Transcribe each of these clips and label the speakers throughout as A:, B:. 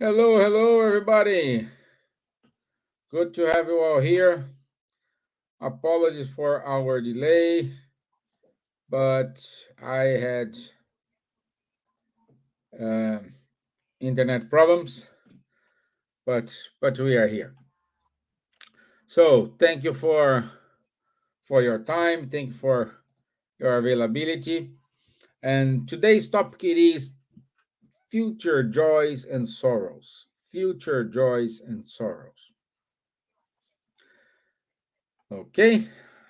A: Hello, everybody. Good to have you all here. Apologies for our delay, but I had uh, internet problems, but we are here. So thank you for your time. Thank you for your availability. And today's topic it is future joys and sorrows. Future joys and sorrows. Okay,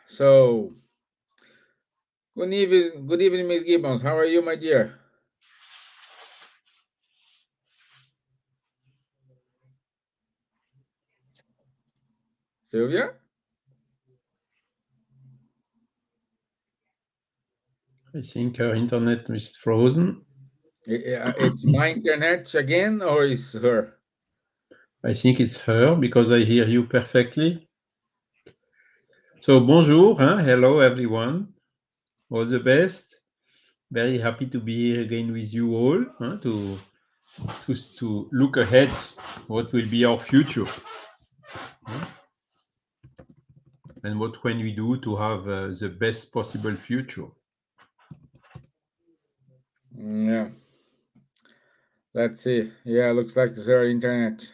A: so good evening, Miss Gibbons. How are you, my dear? Silvia?
B: I think her internet is frozen.
A: It's my internet again, or is her?
B: I think it's her because I hear you perfectly. So bonjour, hello everyone. All the best. Very happy to be here again with you all to look ahead what will be our future and what can we do to have the best possible future.
A: Yeah. Let's see. Yeah, looks like it's her internet.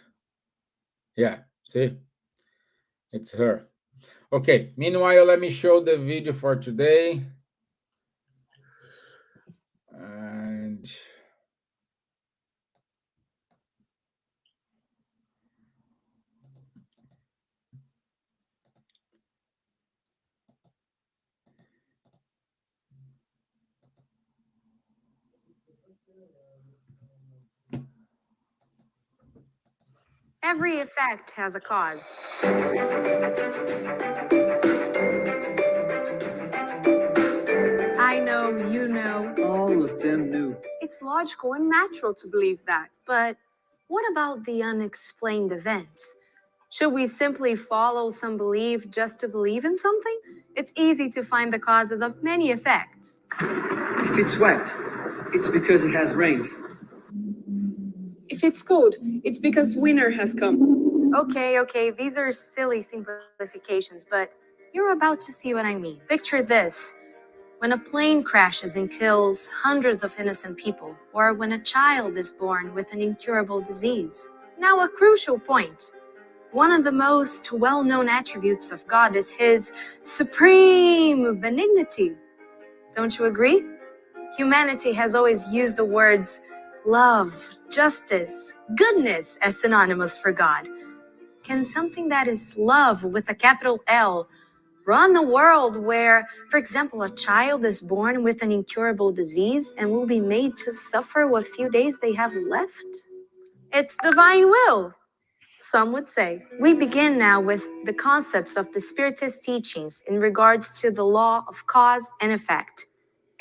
A: Yeah, see? It's her. Okay, meanwhile, let me show the video for today. And
C: Every effect has a cause. I know, you know.
D: All of them knew.
C: It's logical and natural to believe that. But what about the unexplained events? Should we simply follow some belief just to believe in something? It's easy to find the causes of many effects.
D: If it's wet, it's because it has rained.
E: If it's cold, it's because winter has come.
C: Okay, these are silly simplifications, but you're about to see what I mean. Picture this. When a plane crashes and kills hundreds of innocent people, or when a child is born with an incurable disease. Now, a crucial point. One of the most well-known attributes of God is his supreme benignity. Don't you agree? Humanity has always used the words love, justice, goodness as synonymous for God. Can something that is love with a capital L run a world where, for example, a child is born with an incurable disease and will be made to suffer what few days they have left? It's divine will, some would say. We begin now with the concepts of the Spiritist teachings in regards to the law of cause and effect.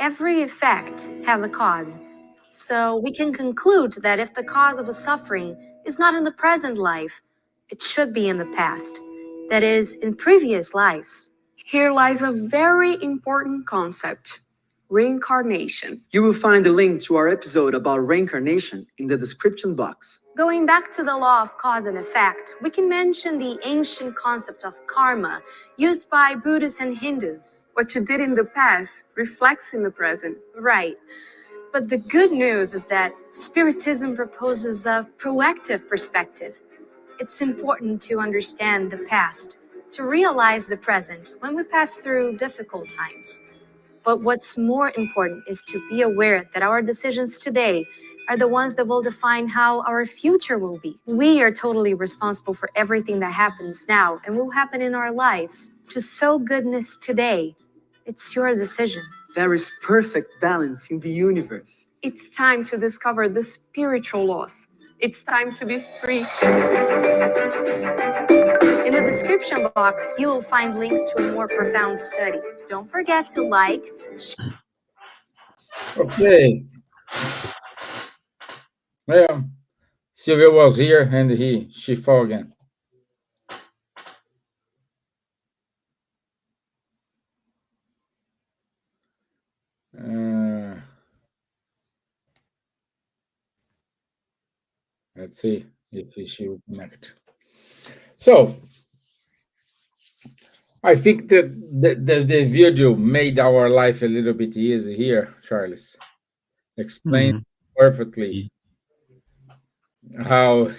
C: Every effect has a cause. So we can conclude that if the cause of a suffering is not in the present life, it should be in the past. That is, in previous lives.
E: Here lies a very important concept: reincarnation.
D: You will find the link to our episode about reincarnation in the description box.
C: Going back to the law of cause and effect, we can mention the ancient concept of karma used by Buddhists and Hindus.
E: What you did in the past reflects in the present.
C: Right. But the good news is that Spiritism proposes a proactive perspective. It's important to understand the past, to realize the present when we pass through difficult times. But what's more important is to be aware that our decisions today are the ones that will define how our future will be. We are totally responsible for everything that happens now and will happen in our lives. To sow goodness today, it's your decision.
D: There is perfect balance in the universe.
E: It's time to discover the spiritual laws. It's time to be free.
C: In the description box, you will find links to a more profound study. Don't forget to like.
A: okay. Well, Silvia was here and she fell again. Uh, Let's see if she will connect. So I think that the video made our life a little bit easy here, Charles. Explain
B: Mhm.
A: perfectly how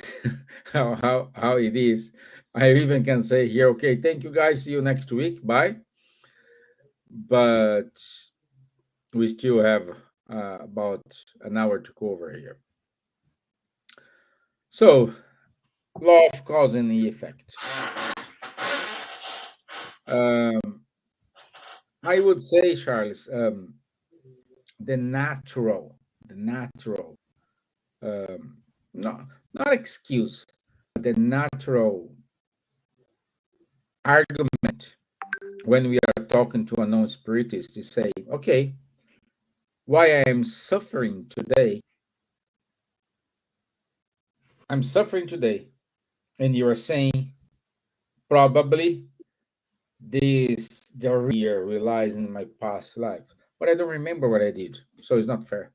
A: how it is. I even can say here, okay, thank you guys. See you next week. Bye. But we still have about an hour to cover here. So, law of cause and effect. Um, I would say, Charles, the natural, um, not excuse, but the natural argument when we are talking to a non-spiritist is say, okay, why I am suffering today? I'm suffering today, and you are saying probably this the here relies in my past life, but I don't remember what I did, so it's not fair.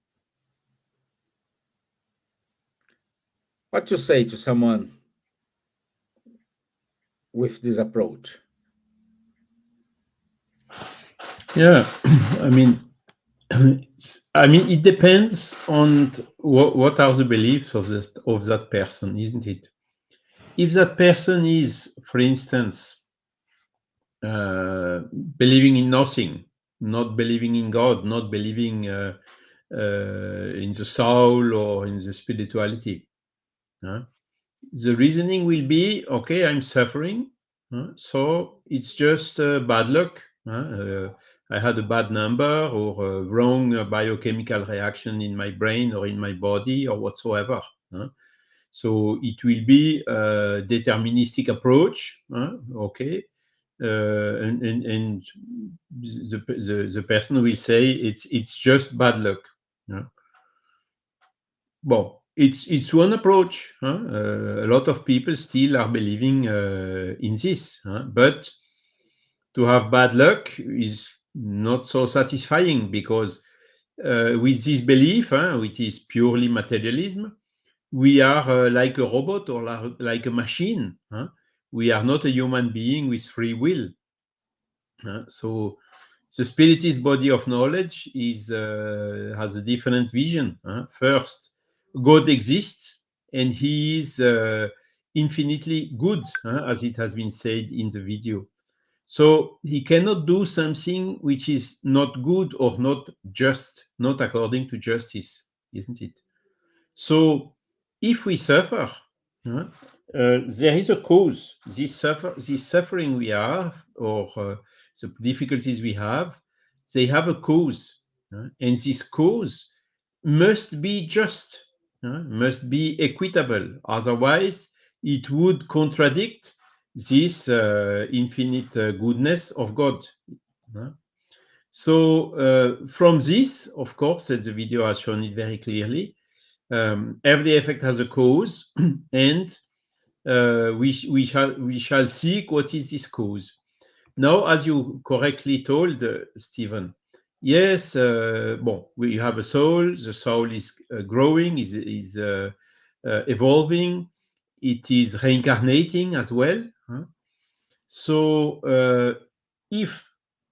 A: What to say to someone with this approach?
B: Yeah, I mean, it depends on what are the beliefs of that person, isn't it? If that person is, for instance, believing in nothing, not believing in God, not believing in the soul or in the spirituality, the reasoning will be, okay, I'm suffering, so it's just bad luck. I had a bad number or a wrong biochemical reaction in my brain or in my body or whatsoever. So it will be a deterministic approach. Okay. And the person will say it's just bad luck. Well, it's one approach. A lot of people still are believing in this, but to have bad luck is not so satisfying because with this belief, which is purely materialism, we are like a robot or like a machine. We are not a human being with free will. So the spiritist body of knowledge has a different vision. First, God exists and he is infinitely good, as it has been said in the video. So he cannot do something which is not good or not just, not according to justice, isn't it? So if we suffer, there is a cause. This suffering we have, or the difficulties we have, they have a cause, and this cause must be just, must be equitable. Otherwise, it would contradict this infinite goodness of God. So from this, of course, and the video has shown it very clearly, every effect has a cause, and we shall seek what is this cause. Now, as you correctly told, Stevan, yes, we have a soul. The soul is growing, is evolving. It is reincarnating as well. So if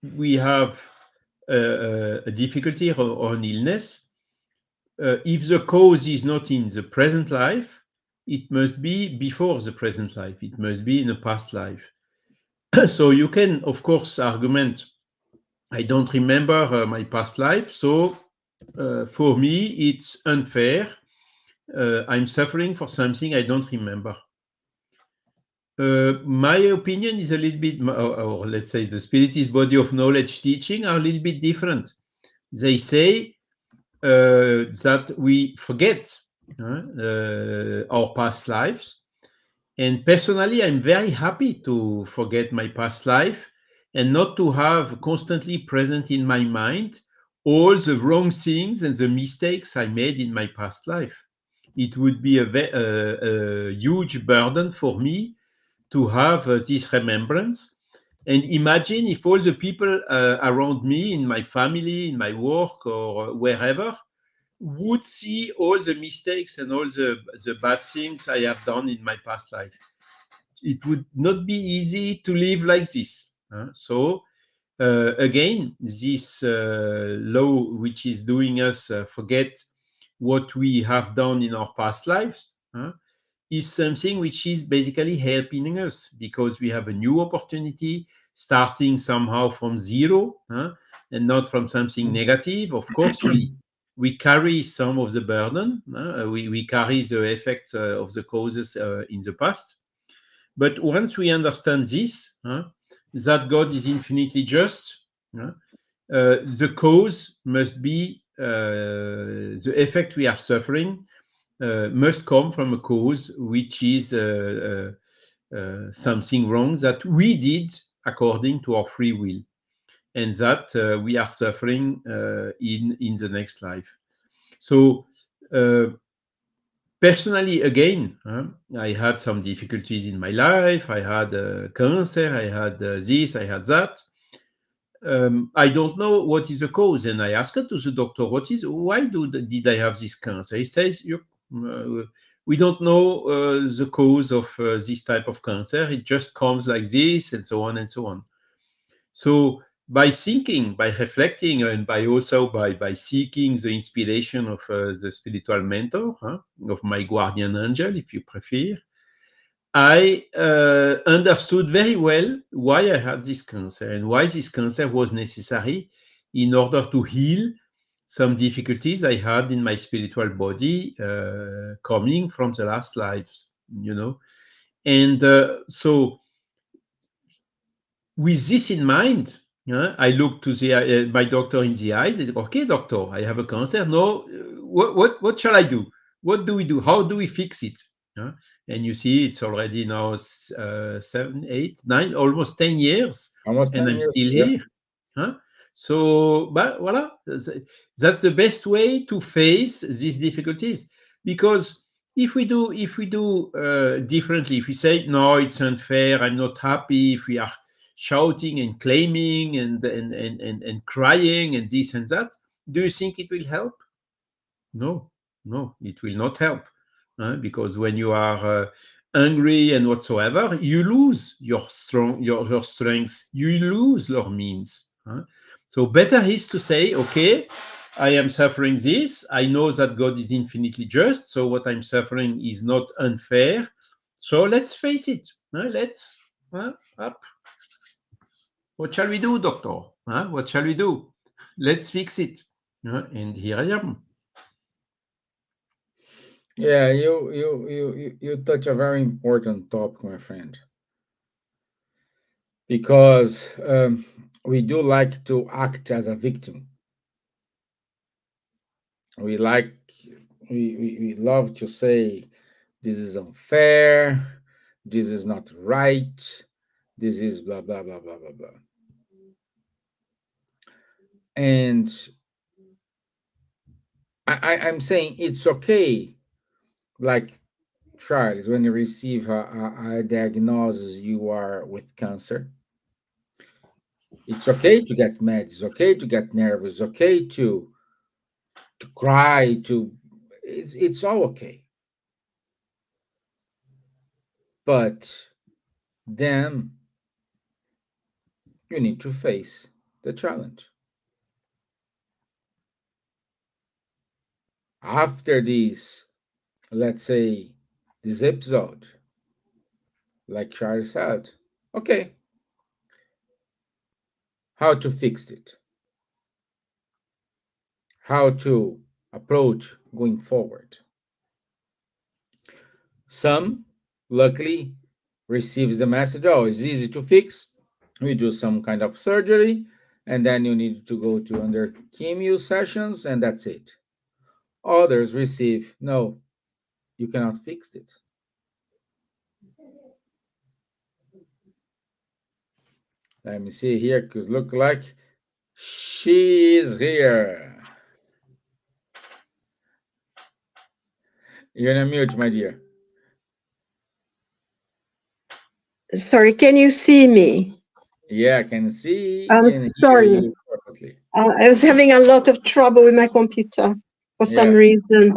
B: we have a difficulty or an illness, if the cause is not in the present life, it must be before the present life. It must be in a past life. So you can, of course, argument, I don't remember my past life, so for me, it's unfair. I'm suffering for something I don't remember. My opinion is a little bit, or let's say the spiritist body of knowledge teaching are a little bit different. They say that we forget our past lives. And personally, I'm very happy to forget my past life and not to have constantly present in my mind all the wrong things and the mistakes I made in my past life. It would be a huge burden for me to have this remembrance. And imagine if all the people around me, in my family, in my work, or wherever, would see all the mistakes and all the bad things I have done in my past life. It would not be easy to live like this. So again, this law, which is doing us forget what we have done in our past lives, is something which is basically helping us because we have a new opportunity starting somehow from zero, and not from something negative. Of course, we carry some of the burden. We carry the effects of the causes in the past. But once we understand this, that God is infinitely just, the cause must be the effect we are suffering must come from a cause which is something wrong that we did according to our free will, and that we are suffering in the next life. So personally, again, I had some difficulties in my life. I had cancer. I had this. I had that. I don't know what is the cause, and I asked to the doctor, why did I have this cancer? He says, we don't know the cause of this type of cancer. It just comes like this, and so on and so on. So by thinking, by reflecting, and by seeking the inspiration of the spiritual mentor, of my guardian angel, if you prefer, I understood very well why I had this cancer and why this cancer was necessary in order to heal some difficulties I had in my spiritual body coming from the last lives, And so with this in mind, I looked to my doctor in the eyes and said, okay, doctor, I have a cancer. No, what shall I do? What do we do? How do we fix it? And you see, it's already now 7, 8, 9, almost 10 years,
A: Almost 10
B: and I'm
A: years.
B: still
A: Yeah.
B: here. So, but voila, that's the best way to face these difficulties. Because if we do differently, if we say no, it's unfair, I'm not happy, if we are shouting and claiming and crying and this and that, do you think it will help? No, it will not help. Because when you are angry and whatsoever, you lose your strength, you lose your means. So better is to say, okay, I am suffering this. I know that God is infinitely just, so what I'm suffering is not unfair. So let's face it. Let's up. What shall we do, doctor? What shall we do? Let's fix it. And here I am.
A: Yeah, you touch a very important topic, my friend, because we do like to act as a victim. We like we love to say this is unfair, this is not right, this is blah blah blah blah blah blah. And I'm saying it's okay, like Charles, when you receive a diagnosis you are with cancer. It's okay to get mad. It's okay to get nervous. It's okay to cry. It's all okay. But then you need to face the challenge. After this, let's say this episode, like Charles said, okay, how to fix it? How to approach going forward? Some, luckily, receives the message, oh, it's easy to fix. We do some kind of surgery, and then you need to go to under chemo sessions, and that's it. Others receive, no, you cannot fix it. Let me see here, because look like she is here. You're on mute, my dear.
F: Sorry, can you see me?
A: Yeah, I can see
F: I'm
A: and hear
F: sorry.
A: you perfectly.
F: I was having a lot of trouble with my computer. For some
A: Yeah,
F: reason.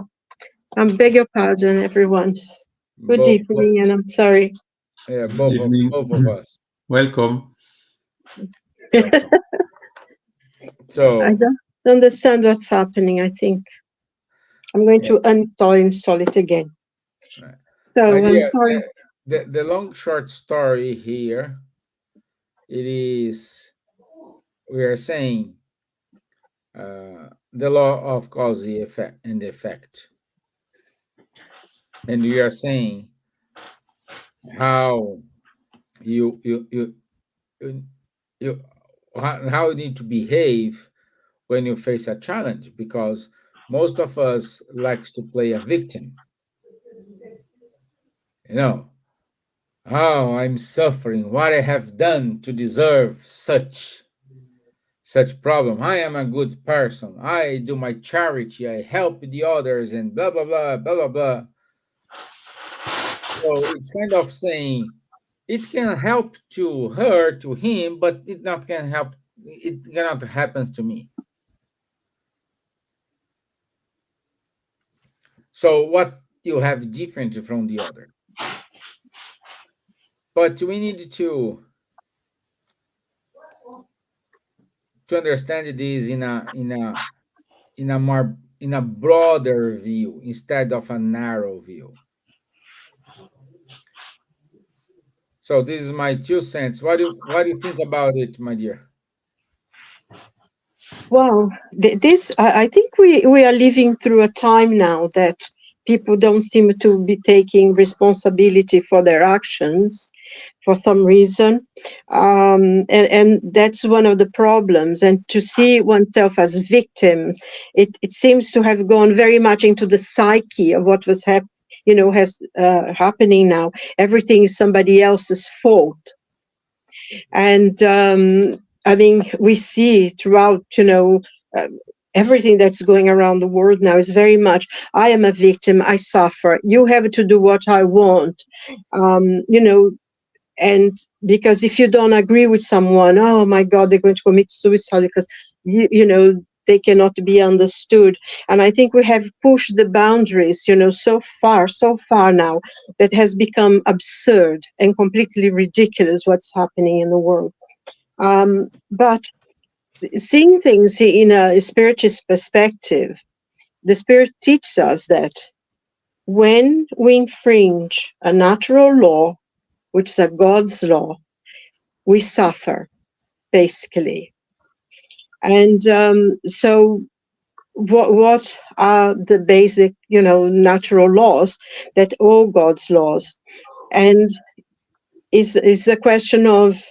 F: I beg your pardon, everyone. Good evening, and I'm sorry.
A: yeah,
B: Good evening.
A: both of us.
B: Welcome.
A: Welcome.
F: I
A: So,
F: don't understand what's happening. I think I'm going
A: yeah,
F: to install it again.
A: right. My
F: So I'm
A: dear,
F: sorry.
A: the long short story here, it is we are saying the law of cause and effect, and we are saying how you you you you, you how you need to behave when you face a challenge, because most of us likes to play a victim, you know. Oh, I'm suffering. What I have done to deserve such problem? I am a good person. I do my charity. I help the others, and blah blah blah blah blah blah. So it's kind of saying it can help to her, to him, but it not can help. It cannot happens to me. So what you have different from the other? But we need to understand this in a broader view instead of a narrow view. So this is my 2 cents. What do you think about it, my dear?
F: Well, I think we are living through a time now that people don't seem to be taking responsibility for their actions for some reason. And that's one of the problems. And to see oneself as victims, it seems to have gone very much into the psyche of what was happening now. Everything is somebody else's fault. And I mean, we see throughout, uh, everything that's going around the world now is very much, I am a victim, I suffer, you have to do what I want. um, you know and because if you don't agree with someone, oh my God, they're going to commit suicide because they cannot be understood. And I think we have pushed the boundaries, so far now, that has become absurd and completely ridiculous what's happening in the world. But seeing things in a spiritist perspective, the spirit teaches us that when we infringe a natural law, which is a God's law, we suffer, basically. And so what are the basic, natural laws that all God's laws? And is a question of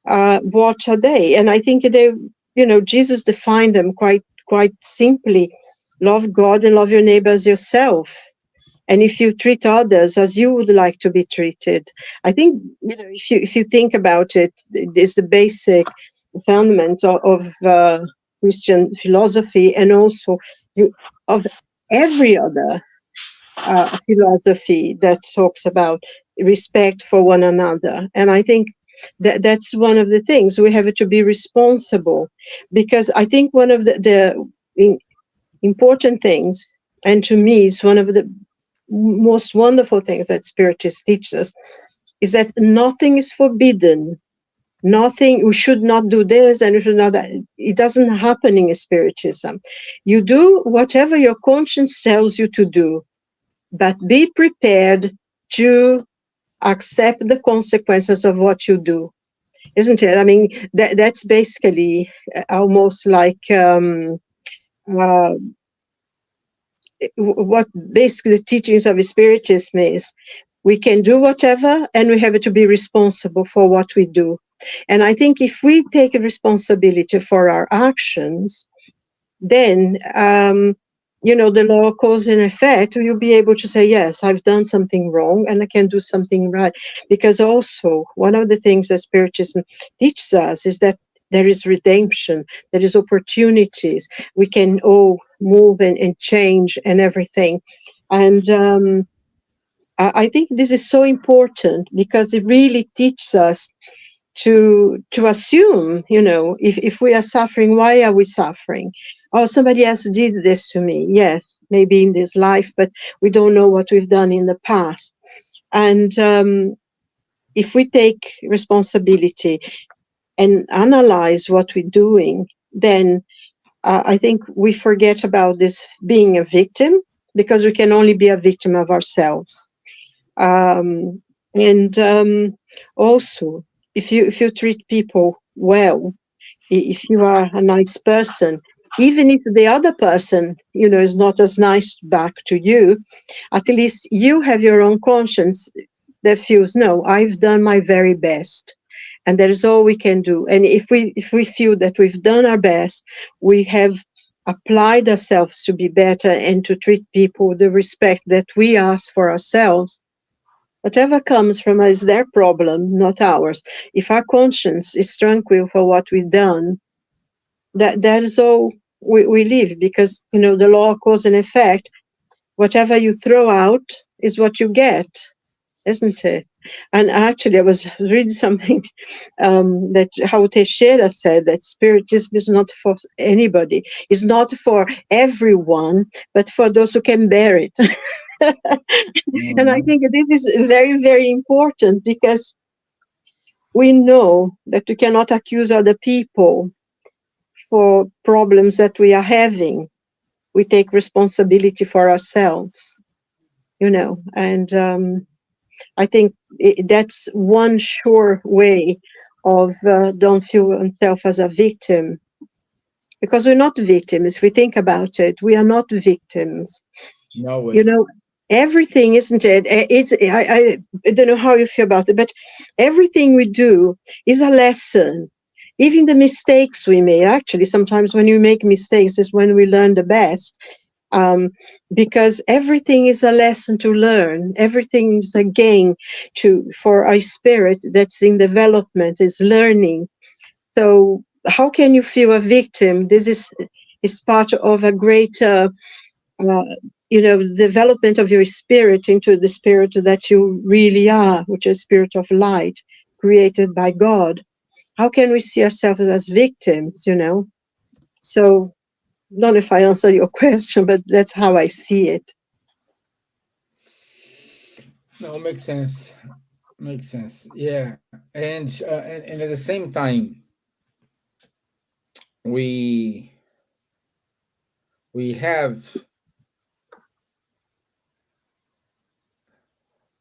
F: what are they? And I think Jesus defined them quite simply. Love God and love your neighbor as yourself. And if you treat others as you would like to be treated, I think, if you think about it, it's the basic fundament of Christian philosophy, and also of every other philosophy that talks about respect for one another. And I think that's one of the things we have to be responsible, because I think one of the important things, and to me is one of the most wonderful things that Spiritists teach us, is that nothing is forbidden. Nothing, we should not do this and we should not that. It doesn't happen in Spiritism. You do whatever your conscience tells you to do, but be prepared to accept the consequences of what you do, isn't it? I mean, that's basically almost like what basically teachings of Spiritism is. We can do whatever, and we have to be responsible for what we do. And I think if we take a responsibility for our actions, then the law of cause and effect, you'll be able to say, yes, I've done something wrong and I can do something right. Because also, one of the things that Spiritism teaches us is that there is redemption, there is opportunities. We can all move and change and everything. And I think this is so important, because it really teaches us to assume, if we are suffering, why are we suffering? Oh, somebody else did this to me. Yes, maybe in this life, but we don't know what we've done in the past. And if we take responsibility and analyze what we're doing, then I think we forget about this being a victim, because we can only be a victim of ourselves. And also, if you treat people well, if you are a nice person, even if the other person, is not as nice back to you, at least you have your own conscience that feels, no, I've done my very best, and that is all we can do. And if we feel that we've done our best, we have applied ourselves to be better and to treat people with the respect that we ask for ourselves. Whatever comes from us is their problem, not ours. If our conscience is tranquil for what we've done, that is all we live, because the law of cause and effect. Whatever you throw out is what you get, isn't it? And actually, I was reading something that how Teixeira said, that spiritism is not for anybody, it's not for everyone, but for those who can bear it. And I think this is very, very important, because we know that we cannot accuse other people for problems that we are having. We take responsibility for ourselves, and I think that's one sure way of don't feel oneself as a victim, because we're not victims. If we think about it, we are not victims.
A: No way.
F: Everything, isn't it? I don't know how you feel about it, but everything we do is a lesson. Even the mistakes we make, actually, sometimes when you make mistakes is when we learn the best. Because everything is a lesson to learn. Everything is a gain for our spirit that's in development, is learning. So how can you feel a victim? This is part of a greater development of your spirit into the spirit that you really are, which is spirit of light, created by God. How can we see ourselves as victims, So I don't know if I answer your question, but that's how I see it.
A: No, makes sense. Makes sense. Yeah, and at the same time, we we have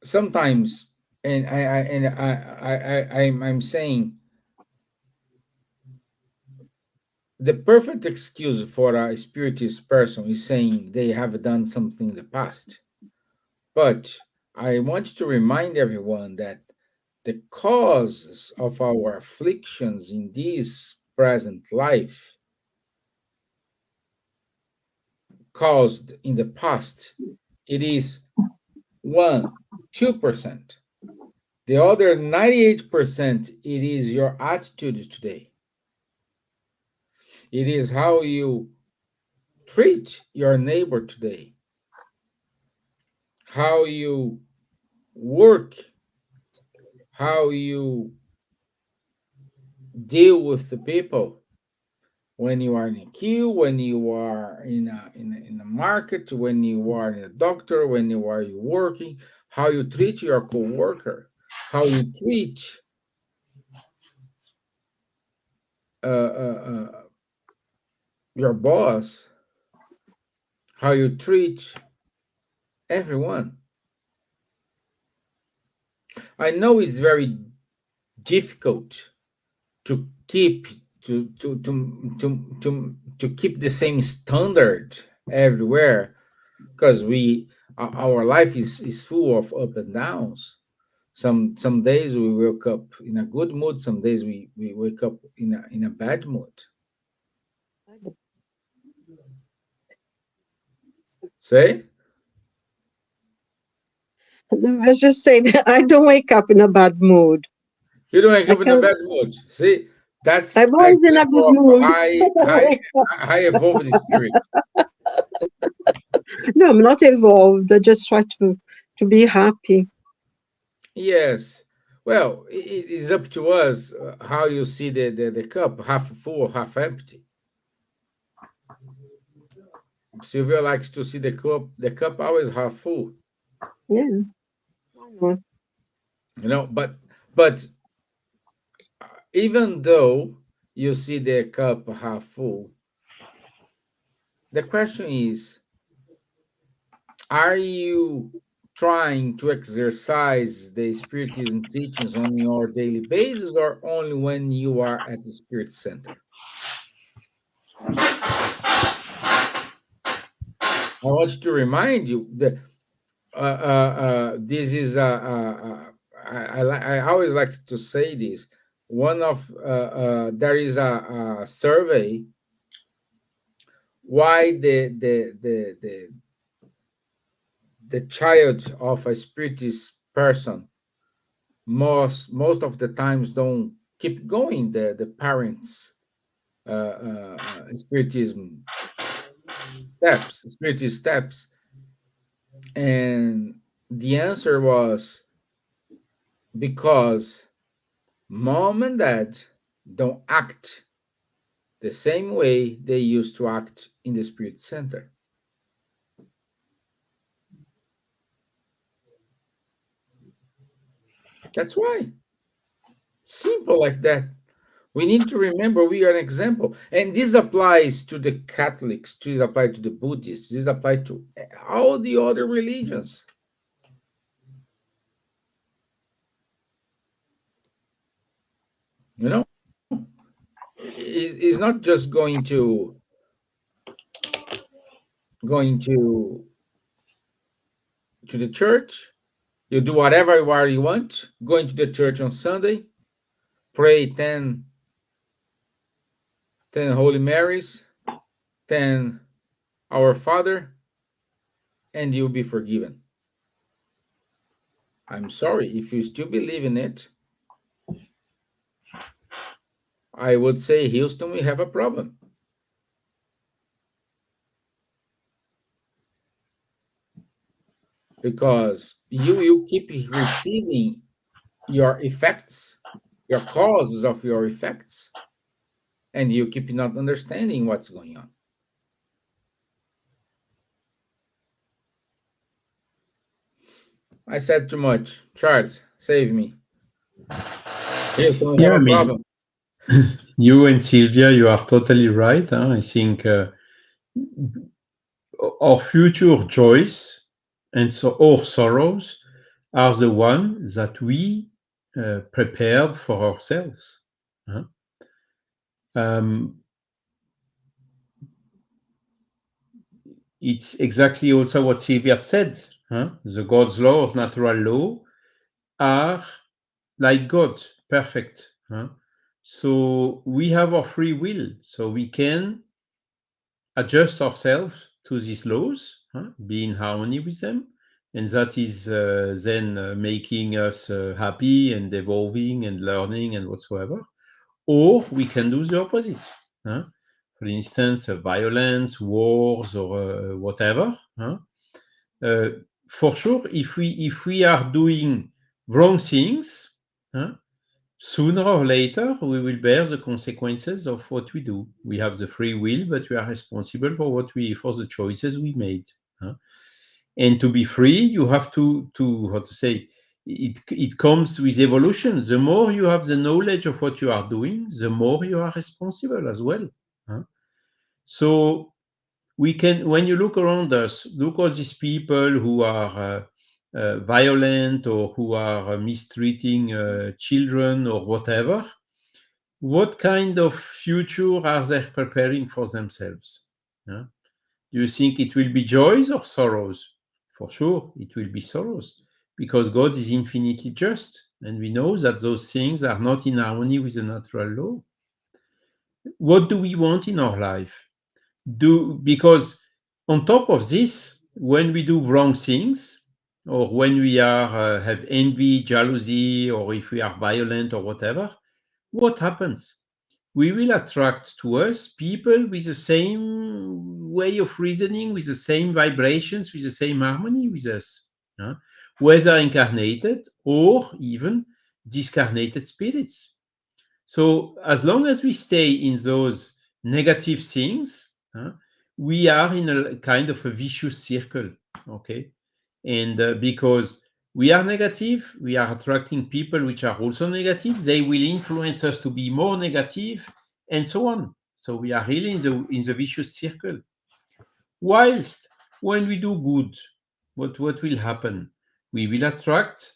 A: sometimes, and I'm saying the perfect excuse for a spiritist person is saying they have done something in the past. But I want to remind everyone that the causes of our afflictions in this present life caused in the past, it is 1, 2%. The other 98%, it is your attitude today. It is how you treat your neighbor today, how you work, how you deal with the people when you are in a queue, when you are in a market, when you are in a doctor, when you are working, how you treat your coworker, how you treat uh, uh, uh, your boss, how you treat everyone. I know it's very difficult to keep to keep the same standard everywhere, because our life is full of up and downs. Some days we wake up in a good mood, some days we wake up in a bad mood. Say,
F: I just say that I don't wake up in a bad mood.
A: you don't wake
F: I
A: up in a
F: can.
A: bad mood. See, that's
F: I'm
A: an
F: always in a good
A: example of
F: mood.
A: high evolved spirit.
F: No, I'm not evolved. I just try to be happy.
A: Yes. Well, it is up to us how you see the cup, half full or half empty. Silvia likes to see the cup always half full.
F: Yeah. Why not?
A: But even though you see the cup half full, the question is, are you trying to exercise the spiritism teachings on your daily basis or only when you are at the spirit center? I want to remind you that this is I always like to say this. One of there is a survey why the child of a spiritist person most of the times don't keep going the parents spiritism spiritist steps, and the answer was because mom and dad don't act the same way they used to act in the spirit center. That's why. Simple like that. We need to remember we are an example. And this applies to the Catholics, this applies to the Buddhists, this applies to all the other religions. You know, it's not just going to the church. You do whatever you want, going to the church on Sunday, pray 10 Holy Marys, 10 Our Father, and you'll be forgiven. I'm sorry, if you still believe in it, I would say, Houston, we have a problem. Because you keep receiving your effects, your causes of your effects, and you keep not understanding what's going on. I said too much. Charles, save me. Houston, we have
B: Yeah, I
A: a
B: mean,
A: problem.
B: you and Silvia, you are totally right. I think our future joys and so our sorrows are the ones that we prepared for ourselves. huh? Um, it's exactly also what Silvia said. The God's law of natural law are like God, perfect. So we have our free will, so we can adjust ourselves to these laws, be in harmony with them, and that is then making us happy and evolving and learning and whatsoever. Or we can do the opposite. For instance, violence, wars, or whatever. For sure, if we are doing wrong things, sooner or later we will bear the consequences of what we do. We have the free will, but we are responsible for the choices we made. And to be free, you have to how to say it comes with evolution. The more you have the knowledge of what you are doing, the more you are responsible as well. So we can, when you look around us, look all these people who are violent or who are mistreating children or whatever. What kind of future are they preparing for themselves? Do you think it will be joys or sorrows? For sure, it will be sorrows, because God is infinitely just, and we know that those things are not in harmony with the natural law. What do we want in our life? Because on top of this, when we do wrong things, or when we have envy, jealousy, or if we are violent or whatever, what happens? We will attract to us people with the same way of reasoning, with the same vibrations, with the same harmony with us, whether incarnated or even discarnated spirits. So as long as we stay in those negative things, we are in a kind of a vicious circle, okay? And because we are negative, we are attracting people which are also negative. They will influence us to be more negative, and so on. So we are really in the vicious circle. Whilst when we do good, what will happen? We will attract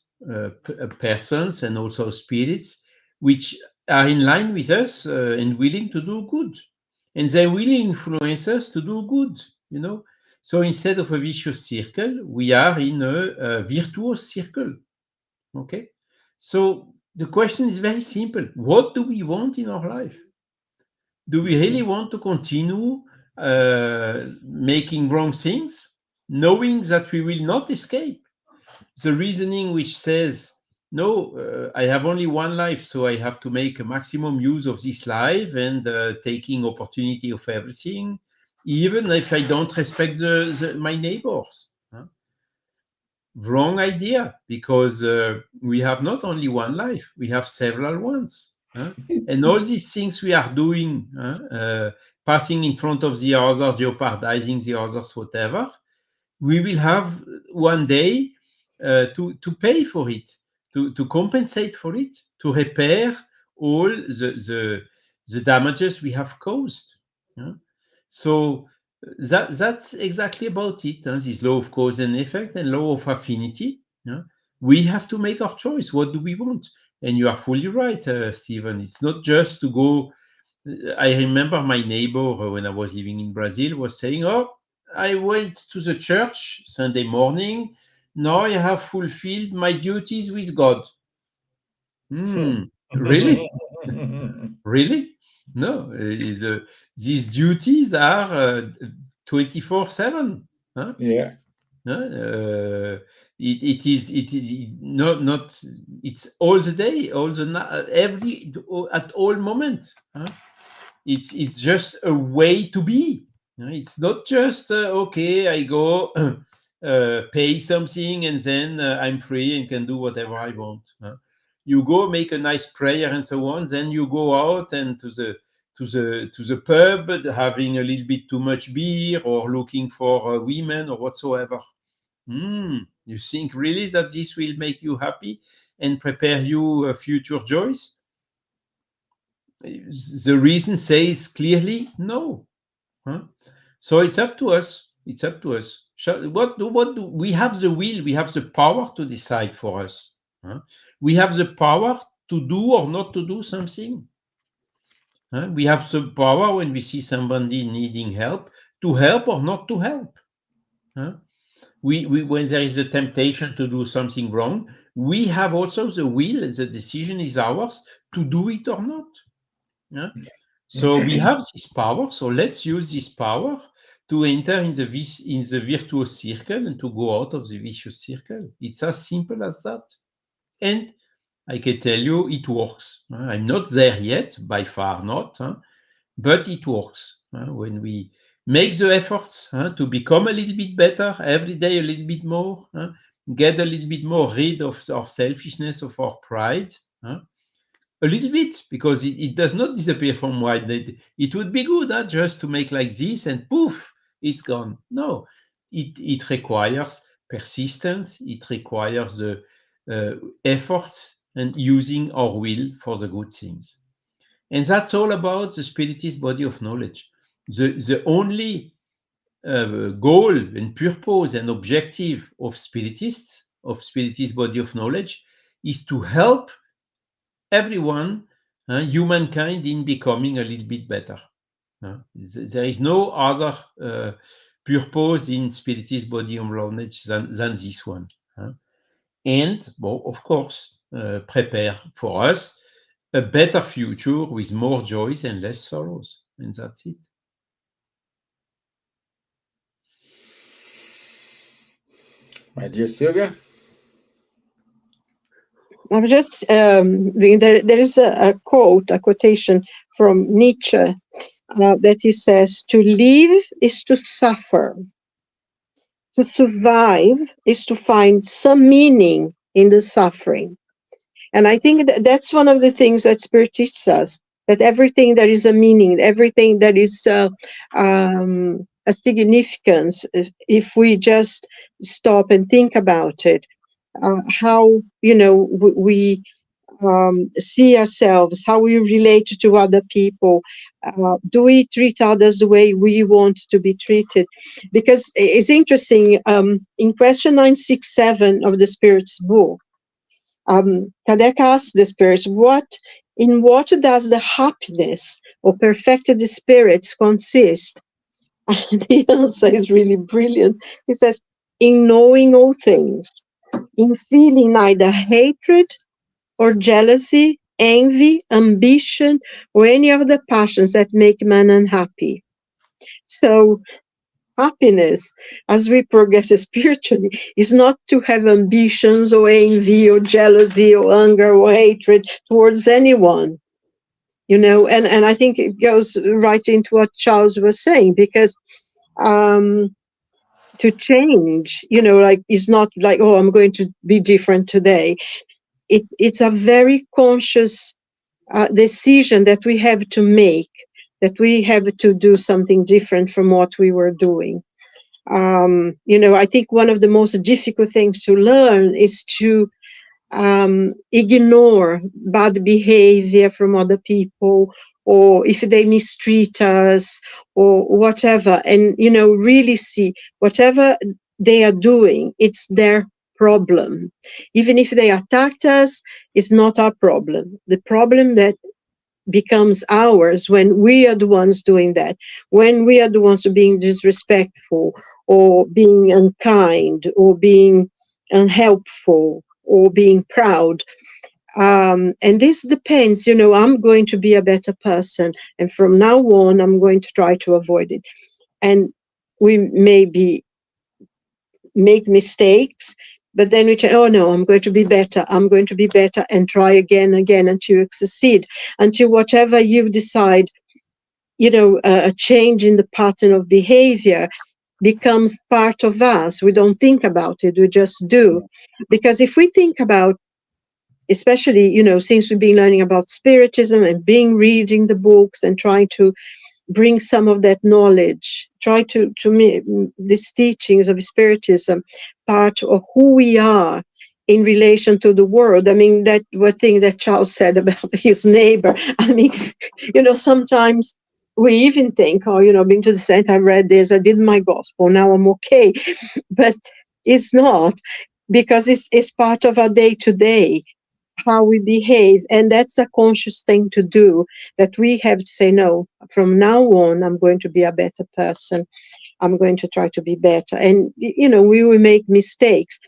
B: persons and also spirits which are in line with us and willing to do good, and they will influence us to do good. You know, so instead of a vicious circle, we are in a virtuous circle. Okay, so the question is very simple: what do we want in our life? Do we really want to continue making wrong things, knowing that we will not escape? The reasoning which says, no, I have only one life, so I have to make a maximum use of this life and taking opportunity of everything, even if I don't respect my neighbors. Huh? Wrong idea, because we have not only one life, we have several ones. Huh? And all these things we are doing, passing in front of the other, jeopardizing the others, whatever, we will have one day to pay for it, to compensate for it, to repair all the damages we have caused. Yeah? So that's exactly about it. This law of cause and effect and law of affinity. Yeah? We have to make our choice. What do we want? And you are fully right, Stevan. It's not just to go. I remember my neighbor when I was living in Brazil was saying, "Oh, I went to the church Sunday morning. Now I have fulfilled my duties with God." Really? Really? No, these duties are 24/7. Huh?
A: Yeah.
B: It is not it's all the day, all the every at all moment. Huh? It's just a way to be. It's not just okay, I go pay something and then I'm free and can do whatever I want. You go make a nice prayer and so on, then you go out and to the pub having a little bit too much beer or looking for women or whatsoever. You think really that this will make you happy and prepare you future joys? The reason says clearly no. Huh? So it's up to us. It's up to us. What do we have the will? We have the power to decide for us. Huh? We have the power to do or not to do something. Huh? We have the power when we see somebody needing help to help or not to help. Huh? We when there is a temptation to do something wrong, we have also the will. The decision is ours to do it or not. Yeah? So we have this power. So let's use this power to enter in the virtuous circle and to go out of the vicious circle. It's as simple as that. And I can tell you, it works. I'm not there yet, by far not, but it works. When we make the efforts to become a little bit better every day, a little bit more, get a little bit more rid of our selfishness, of our pride. A little bit, because it does not disappear from white. It would be good just to make like this and poof, it's gone. No, it requires persistence. It requires the efforts and using our will for the good things. And that's all about the Spiritist body of knowledge. The only goal and purpose and objective of Spiritists, of Spiritist body of knowledge, is to help everyone, humankind, in becoming a little bit better. There is no other purpose in Spiritist body of knowledge than this one. And, well, of course, prepare for us a better future with more joys and less sorrows. And that's it.
A: My dear Silvia?
F: I'm just reading, there is a quote, a quotation from Nietzsche that he says, "To live is to suffer. To survive is to find some meaning in the suffering." And I think that's one of the things that Spirit teaches us, that everything that is a meaning, everything that is a significance if we just stop and think about it. How, we see ourselves, how we relate to other people. Do we treat others the way we want to be treated? Because it's interesting, in question 967 of the Spirit's book, Kardec asks the Spirit, in what does the happiness or perfected spirits consist? And the answer is really brilliant. He says, in knowing all things, in feeling neither hatred or jealousy, envy, ambition, or any of the passions that make man unhappy. So happiness, as we progress spiritually, is not to have ambitions or envy or jealousy or anger or hatred towards anyone. And I think it goes right into what Charles was saying, because to change, it's not like, oh, I'm going to be different today. It's a very conscious decision that we have to make, that we have to do something different from what we were doing. I think one of the most difficult things to learn is to ignore bad behavior from other people, or if they mistreat us or whatever, and really see whatever they are doing, it's their problem. Even if they attacked us, it's not our problem. The problem that becomes ours when we are the ones doing that, when we are the ones being disrespectful or being unkind or being unhelpful or being proud. And this depends, I'm going to be a better person, and from now on I'm going to try to avoid it. And we maybe make mistakes, but then we say, oh no, I'm going to be better, and try again until you succeed, until whatever you decide, a change in the pattern of behavior becomes part of us. We don't think about it, we just do. Because if we think about, especially, since we've been learning about Spiritism and reading the books and trying to bring some of that knowledge, try to make these teachings of Spiritism part of who we are in relation to the world. I mean, that one thing that Charles said about his neighbor. I mean, sometimes we even think, oh, being to the saint, I read this, I did my gospel, now I'm okay. But it's not, because it's part of our day-to-day, how we behave. And that's a conscious thing to do, that we have to say, no, from now on, I'm going to be a better person. I'm going to try to be better. And, we will make mistakes.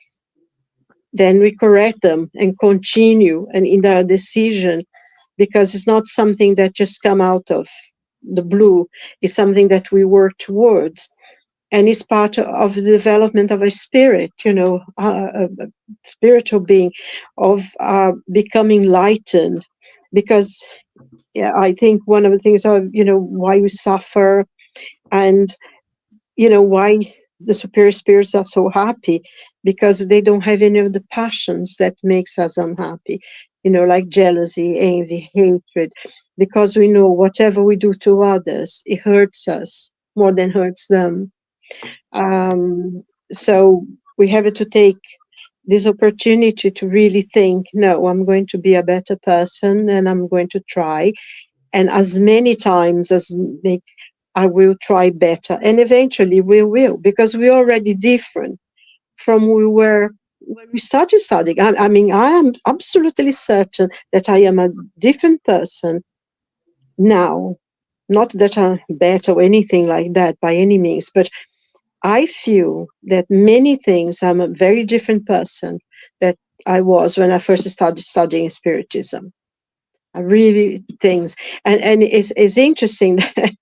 F: Then we correct them and continue and in our decision, because it's not something that just come out of the blue. It's something that we work towards. And it's part of the development of a spirit, a spiritual being, of becoming enlightened. Because I think one of the things of, why we suffer, and, why the superior spirits are so happy, because they don't have any of the passions that makes us unhappy, like jealousy, envy, hatred, because we know whatever we do to others, it hurts us more than hurts them. So we have to take this opportunity to really think, no, I'm going to be a better person, and I'm going to try. And as many times as I will try better. And eventually we will, because we're already different from we were when we started studying. I mean, I am absolutely certain that I am a different person now. Not that I'm better or anything like that by any means, but I feel that many things, I'm a very different person that I was when I first started studying Spiritism. I really things, and it's interesting that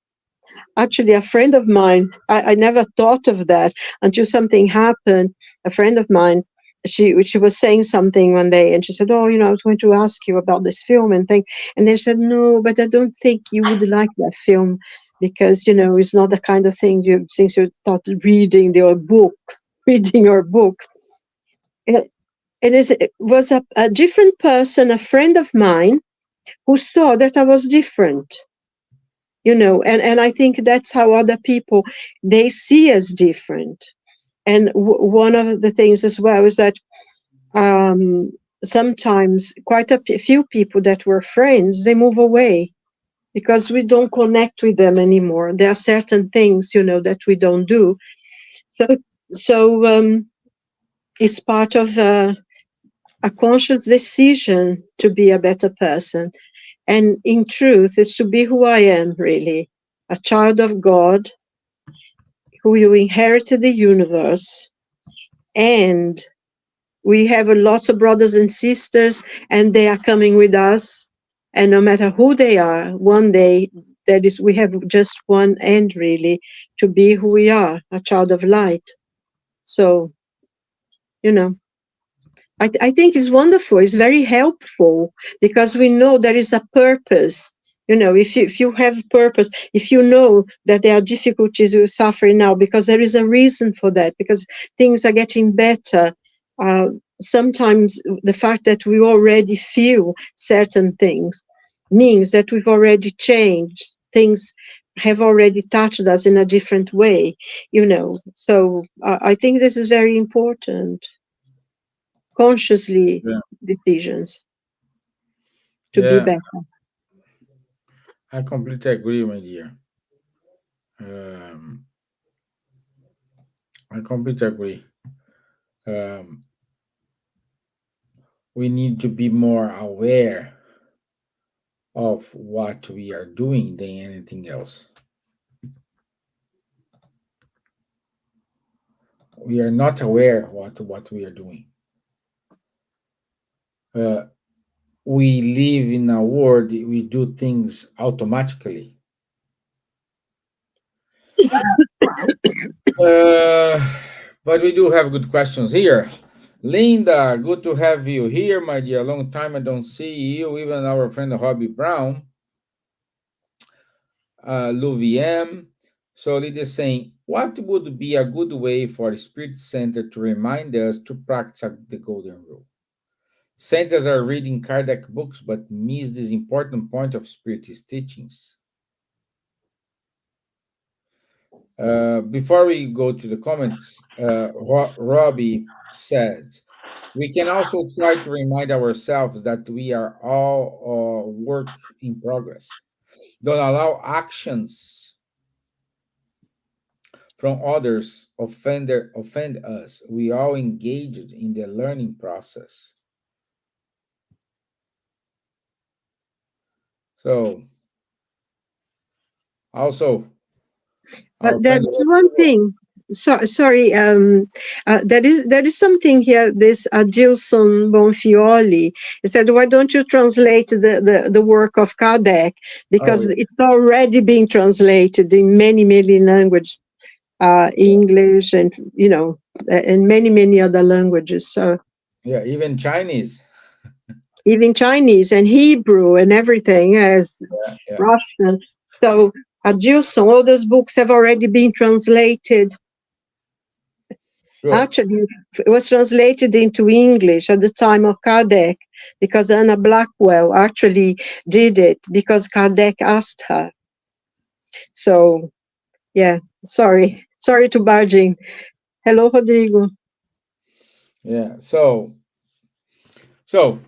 F: actually a friend of mine, I never thought of that until something happened. A friend of mine, she was saying something one day, and she said, oh, I was going to ask you about this film and thing. And then she said, no, but I don't think you would like that film, because, it's not the kind of thing since you started reading your books. And it was a different person, a friend of mine, who saw that I was different. and I think that's how other people, they see us different. And one of the things as well is that sometimes quite a few people that were friends, they move away because we don't connect with them anymore. There are certain things, that we don't do. So it's part of a conscious decision to be a better person. And in truth, it's to be who I am, really, a child of God, who you inherited the universe. And we have a lot of brothers and sisters, and they are coming with us. And no matter who they are, one day, we have just one end, really, to be who we are, a child of light. So, I think it's wonderful. It's very helpful because we know there is a purpose. If you have purpose, if you know that there are difficulties you're suffering now, because there is a reason for that, because things are getting better. Sometimes the fact that we already feel certain things means that we've already changed. Things have already touched us in a different way, So I think this is very important. Consciously decisions to be better.
A: I completely agree, my dear. I completely agree. We need to be more aware of what we are doing than anything else. We are not aware what we are doing. We live in a world, we do things automatically. But we do have good questions here. Linda, good to have you here, my dear. Long time I don't see you. Even our friend Robbie Brown. Louviam. So Linda is saying, what would be a good way for a Spirit Center to remind us to practice the Golden Rule? Centers are reading Kardec books but miss this important point of Spiritist teachings. Before we go to the comments, Robbie said, we can also try to remind ourselves that we are all work in progress. Don't allow actions from others offend us. We all engaged in the learning process. So, also,
F: that's one thing. Sorry, there is something here. This Gilson Bonfioli said, "Why don't you translate the work of Kardec? Because it's already being translated in many languages, English and and many other languages. So
A: yeah, even Chinese,
F: and Hebrew and everything as Russian. So Gilson, all those books have already been translated." Good. Actually, it was translated into English at the time of Kardec, because Anna Blackwell actually did it because Kardec asked her. So, yeah, sorry to barge in. Hello, Rodrigo.
A: Yeah, so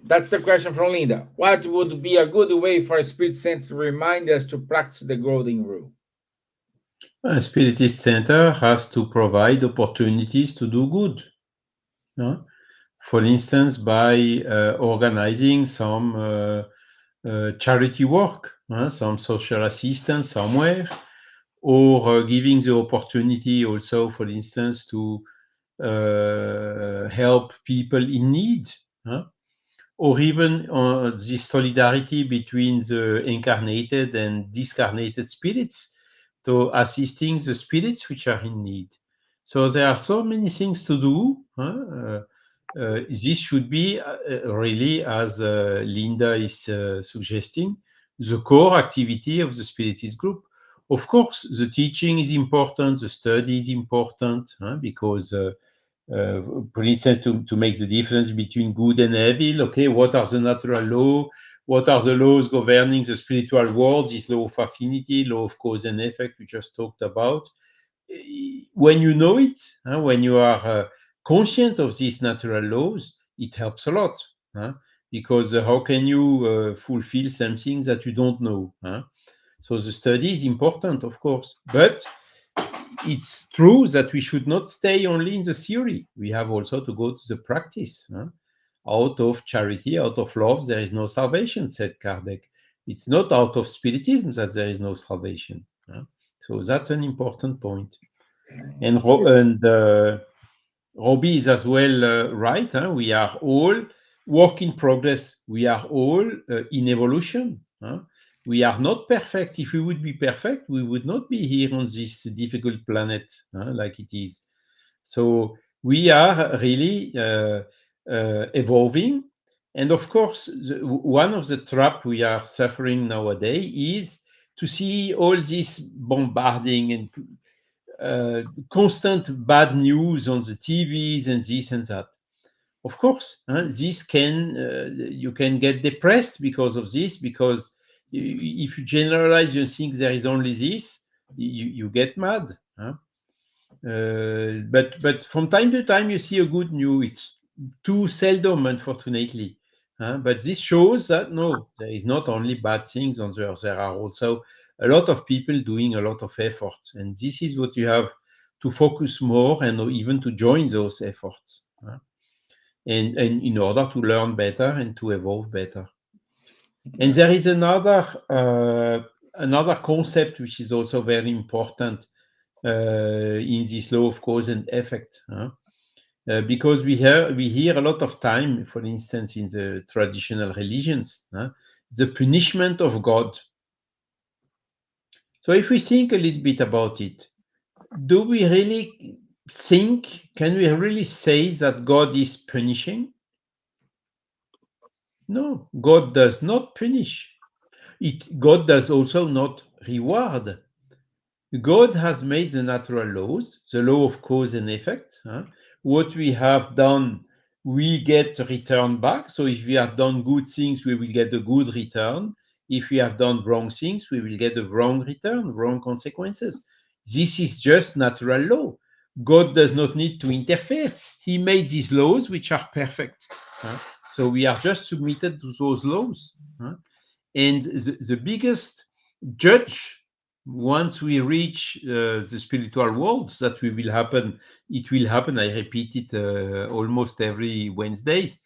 A: that's the question from Linda. What would be a good way for a Spirit Center to remind us to practice the Golden Rule?
B: A Spiritist Center has to provide opportunities to do good. For instance, by organizing some charity work, some social assistance somewhere, or giving the opportunity also, for instance, to help people in need, or even this solidarity between the incarnated and discarnated spirits, to assisting the spirits which are in need. So there are so many things to do. This should be really, as Linda is suggesting, the core activity of the Spiritist group. Of course, the teaching is important, the study is important, because for instance, to make the difference between good and evil, okay, what are the natural laws, what are the laws governing the spiritual world, this law of affinity, law of cause and effect we just talked about. When you know it, when you are conscient of these natural laws, it helps a lot. Because how can you fulfill something that you don't know? So the study is important, of course, but it's true that we should not stay only in the theory. We have also to go to the practice. Out of charity, out of love, there is no salvation, said Kardec. It's not out of spiritism that there is no salvation. So that's an important point. And Robbie is as well right. We are all work in progress. We are all in evolution. We are not perfect. If we would be perfect, we would not be here on this difficult planet like it is. So we are really evolving. And of course, one of the traps we are suffering nowadays is to see all this bombarding and constant bad news on the TVs and this and that. Of course, this can you can get depressed because of this, because if you generalize, you think there is only this, you get mad. But from time to time you see a good news. It's too seldom, unfortunately. But this shows that no, there is not only bad things on the earth. There are also a lot of people doing a lot of efforts, and this is what you have to focus more and even to join those efforts, and in order to learn better and to evolve better. And there is another concept which is also very important in this law of cause and effect, because we hear a lot of time, for instance, in the traditional religions, the punishment of God. So if we think a little bit about it, do we really think, can we really say that God is punishing? No, God does not punish. God does also not reward. God has made the natural laws, the law of cause and effect. What we have done, we get the return back. So if we have done good things, we will get a good return. If we have done wrong things, we will get a wrong return, wrong consequences. This is just natural law. God does not need to interfere. He made these laws which are perfect. So we are just submitted to those laws. And the biggest judge, once we reach the spiritual world, that will happen, I repeat it almost every Wednesdays,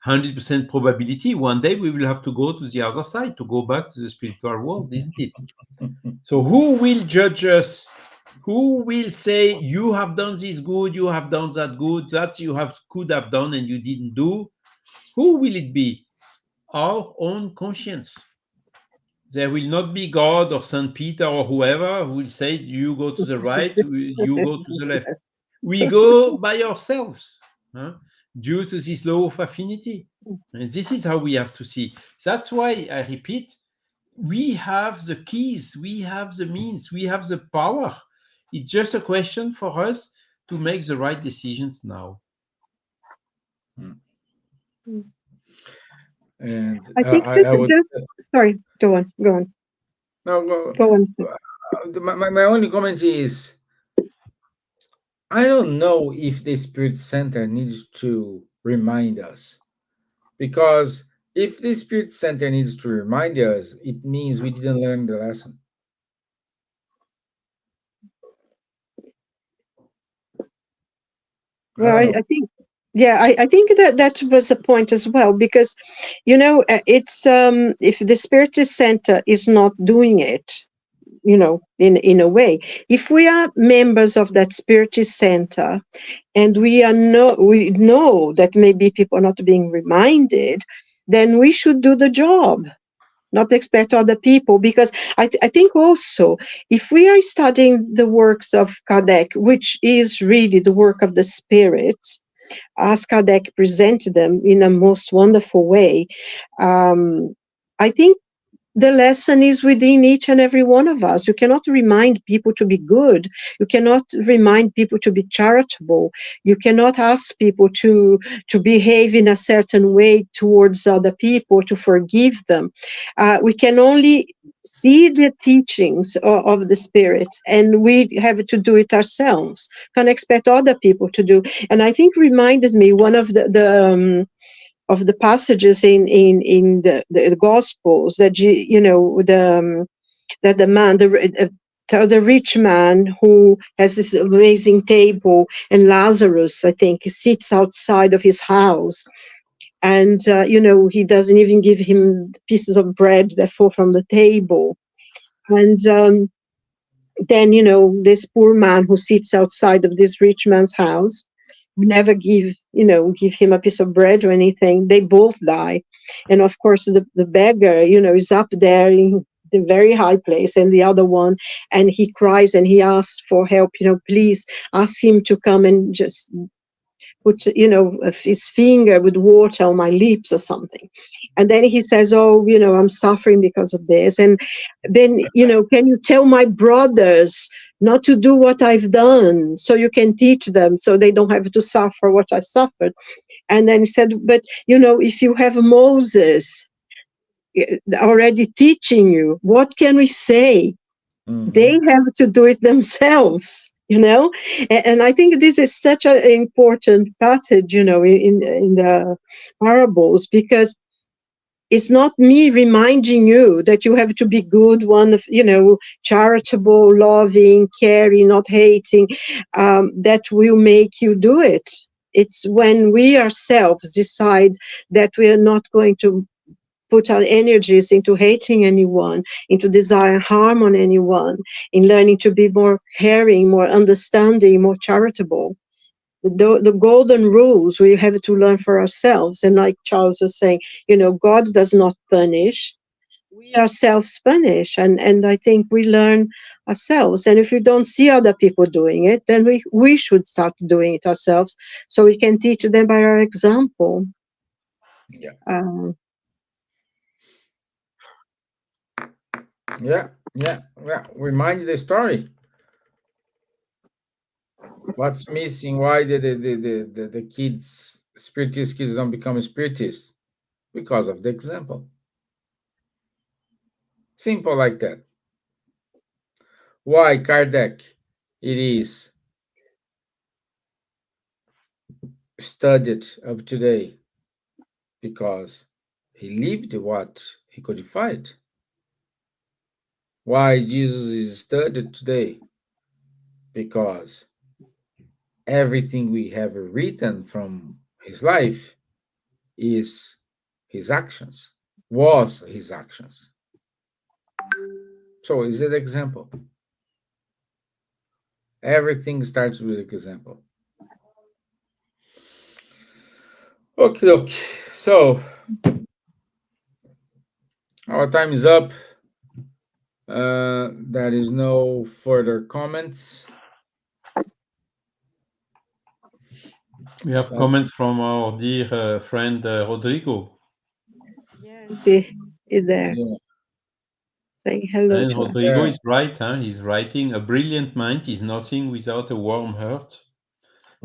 B: 100% probability, one day we will have to go to the other side, to go back to the spiritual world, isn't it? So who will judge us? Who will say, you have done this good, you have done that good, that you could have done and you didn't do? Who will it be? Our own conscience. There will not be God or St. Peter or whoever who will say, you go to the right, you go to the left. We go by ourselves, due to this law of affinity. And this is how we have to see. That's why I repeat, we have the keys, we have the means, we have the power. It's just a question for us to make the right decisions now.
A: And
F: I think
A: I would
F: sorry, go on.
A: no
F: Go on.
A: my only comment is, I don't know if the Spirit Center needs to remind us, because if the Spirit Center needs to remind us, it means we didn't learn the lesson.
F: Well, I think, yeah, I think that was a point as well, because, it's if the Spiritist Center is not doing it, in a way, if we are members of that Spiritist Center and we know that maybe people are not being reminded, then we should do the job, not expect other people, because I think also, if we are studying the works of Kardec, which is really the work of the Spirit, as Kardec presented them in a most wonderful way, I think the lesson is within each and every one of us. You cannot remind people to be good. You cannot remind people to be charitable. You cannot ask people to behave in a certain way towards other people, to forgive them. We can only see the teachings of the spirits, and we have to do it ourselves. Can't expect other people to do. And I think reminded me one of the passages in the Gospels that that the man the rich man who has this amazing table, and Lazarus, I think, sits outside of his house, and he doesn't even give him pieces of bread that fall from the table, and then this poor man who sits outside of this rich man's house, we never give him a piece of bread or anything. They both die. And of course the beggar is up there in the very high place, and the other one, and he cries and he asks for help, please ask him to come and just put his finger with water on my lips or something. And then he says, oh, I'm suffering because of this, and then can you tell my brothers not to do what I've done, so you can teach them so they don't have to suffer what I suffered. And then he said, but if you have Moses already teaching you, what can we say? They have to do it themselves, and I think this is such an important passage, in the parables, because it's not me reminding you that you have to be good, charitable, loving, caring, not hating, that will make you do it. It's when we ourselves decide that we are not going to put our energies into hating anyone, into desiring harm on anyone, in learning to be more caring, more understanding, more charitable. The golden rules we have to learn for ourselves. And like Charles was saying, God does not punish. We ourselves punish. And I think we learn ourselves. And if we don't see other people doing it, then we should start doing it ourselves, so we can teach them by our example.
A: Yeah. Yeah. Remind the story. What's missing? Why the kids, spiritist kids, don't become spiritists? Because of the example. Simple like that. Why Kardec? It is studied up today because he lived what he codified. Why Jesus is studied today? Because everything we have written from his life is his actions, was his actions. So is it example? Everything starts with an example. Okay. So our time is up. There is no further comments.
B: We have comments from our dear friend Rodrigo.
F: Yeah, is there.
A: Yeah.
F: Saying hello
B: And
F: to us.
B: Rodrigo is right. He's writing, a brilliant mind is nothing without a warm heart.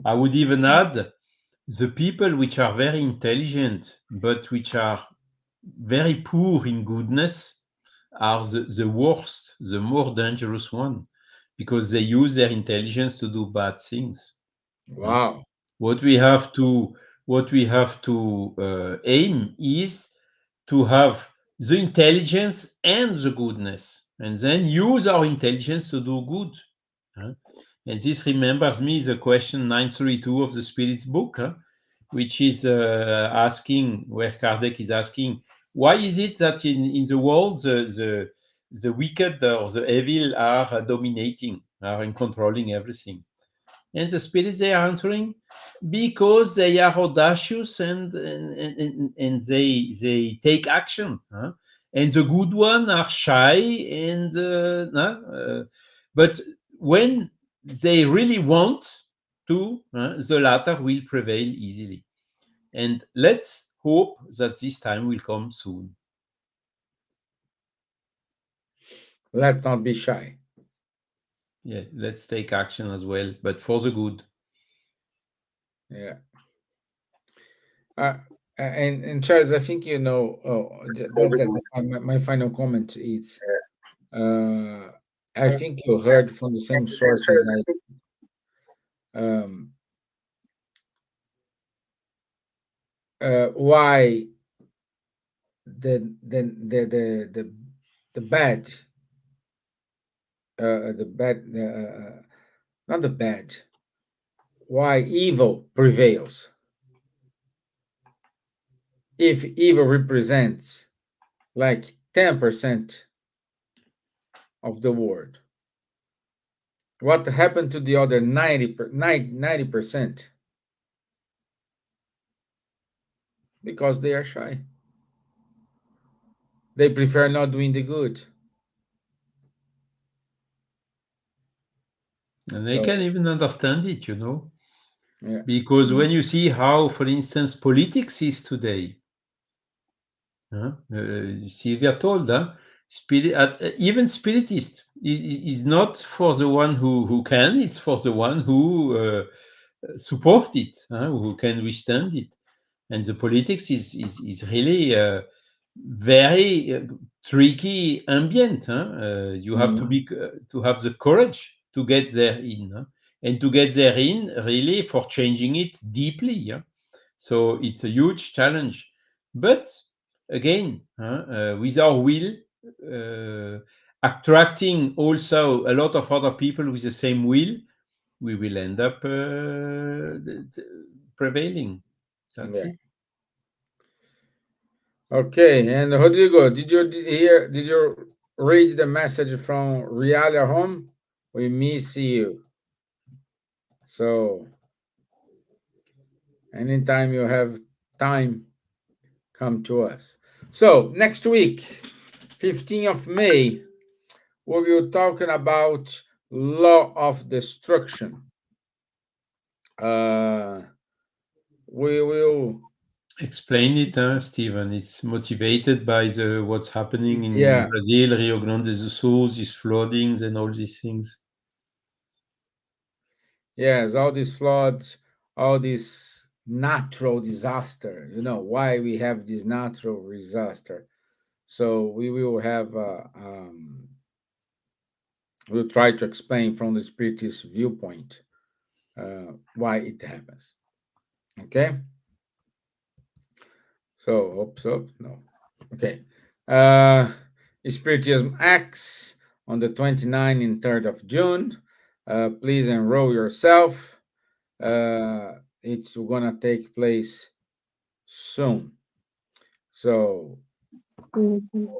B: I would even add, the people which are very intelligent, but which are very poor in goodness, are the worst, the more dangerous one, because they use their intelligence to do bad things.
A: Wow.
B: What we have to aim is to have the intelligence and the goodness, and then use our intelligence to do good. And this remembers me the question 932 of the Spirit's book, which is asking, where Kardec is asking, why is it that in the world the wicked or the evil are dominating, are controlling everything? And the spirits, they are answering, because they are audacious and they take action. And the good ones are shy and but when they really want to, the latter will prevail easily. And let's hope that this time will come soon.
A: let's not be shy.
B: Yeah, let's take action as well, but for the good.
A: Yeah. Uh, and Charles, I think you know. Oh, my final comment is. Uh, I think you heard from the same sources. Um, why the the bad the bad not the bad, why evil prevails, if evil represents like 10% of the world, what happened to the other 90%? Because they are shy, they prefer not doing the good.
B: And they
A: So
B: can even understand it,
A: yeah.
B: because when you see how, for instance, politics is today, Silvia told, even spiritist is not for the one who can, it's for the one who support it, who can withstand it. And the politics is really very tricky ambient. You have to
A: Mhm.
B: be to have the courage to get there in, and to get there in really for changing it deeply. So it's a huge challenge. But again, with our will, attracting also a lot of other people with the same will, we will end up prevailing. That's
A: Yeah.
B: it.
A: Okay, and Rodrigo, did you read the message from Realia home? We miss you. So anytime you have time, come to us. So next week, 15th of May, we will talking about law of destruction. Uh, we will,
B: Explain it, Steven. It's motivated by the what's happening in
A: yeah,
B: Brazil, Rio Grande do Sul, these floodings and all these things.
A: yes, all these floods, all this natural disaster. You know why we have this natural disaster. So we will have, we'll try to explain from the spiritist viewpoint why it happens. Okay. So hope so. No. Okay. Uh, Spiritism X on the 29th and 3rd of June. Please enroll yourself. It's gonna take place soon. So
F: Mhm.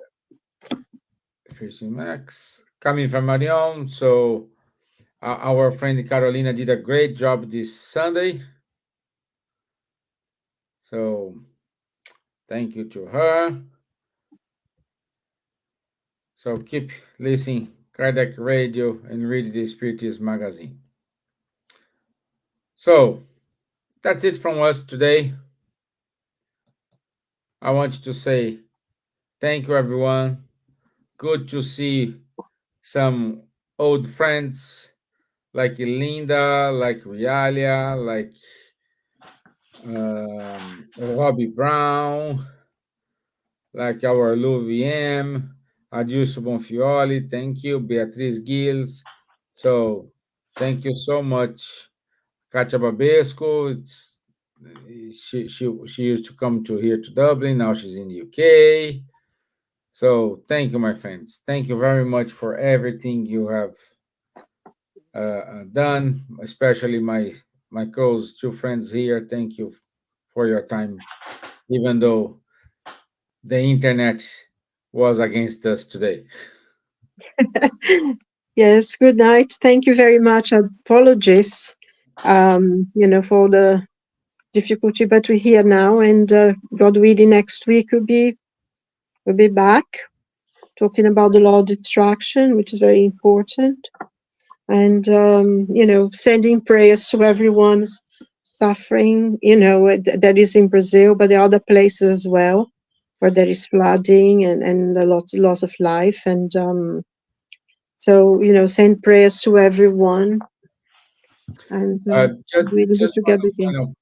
A: Spiritism X coming from Marion. So our friend Carolina did a great job this Sunday. So thank you to her. So keep listening Kardec Radio and read the Spiritist magazine. So that's it from us today. I want to say thank you, everyone. Good to see some old friends like Linda, like Realia, like Robbie Brown, like our Louvier, Adilson Bonfioli. Thank you, Beatriz Gills. So thank you so much, Katia Babesco. She used to come to here to Dublin. Now she's in the UK. So thank you, my friends. Thank you very much for everything you have done, especially my close two friends here. Thank you for your time, even though the internet was against us today.
F: Yes, good night. Thank you very much. Apologies, for the difficulty, but we're here now, and God willing, next week we'll be back talking about the law of distraction, which is very important, and sending prayers to everyone suffering, that is in Brazil, but there are other places as well where there is flooding and a loss of life, and So, send prayers to everyone. And we will be
A: Just
F: together again.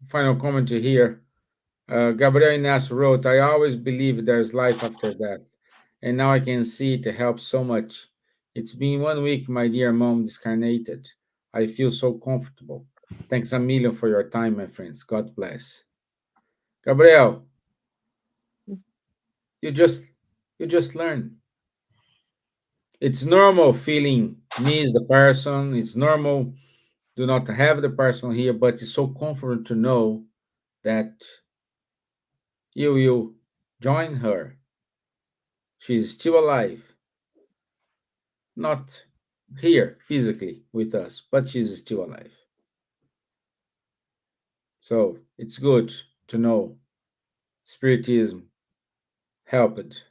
A: final comment here. Gabriel Inácio wrote, I always believe there's life after death, and now I can see it helps so much. It's been 1 week, my dear mom discarnated. I feel so comfortable. Thanks a million for your time, my friends. God bless. Gabriel, you just learn. It's normal feeling miss the person. It's normal do not have the person here, but it's so comforting to know that you will join her. She's still alive, not here physically with us, but she's still alive. So it's good to know Spiritism helped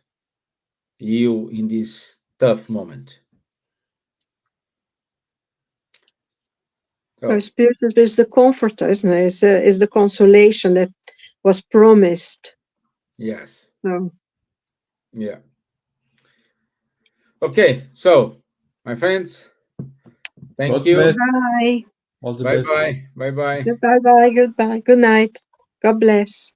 A: you in this tough moment.
F: Our
A: So,
F: spirit is the comforter, isn't it? Is the consolation that was promised.
A: yes.
F: So,
A: Yeah. Okay. So, my friends, thank
B: God
A: you.
B: bless.
F: bye.
B: All the
A: Bye
B: best.
A: bye. Bye bye.
F: Bye bye. Goodbye. Good night. God bless.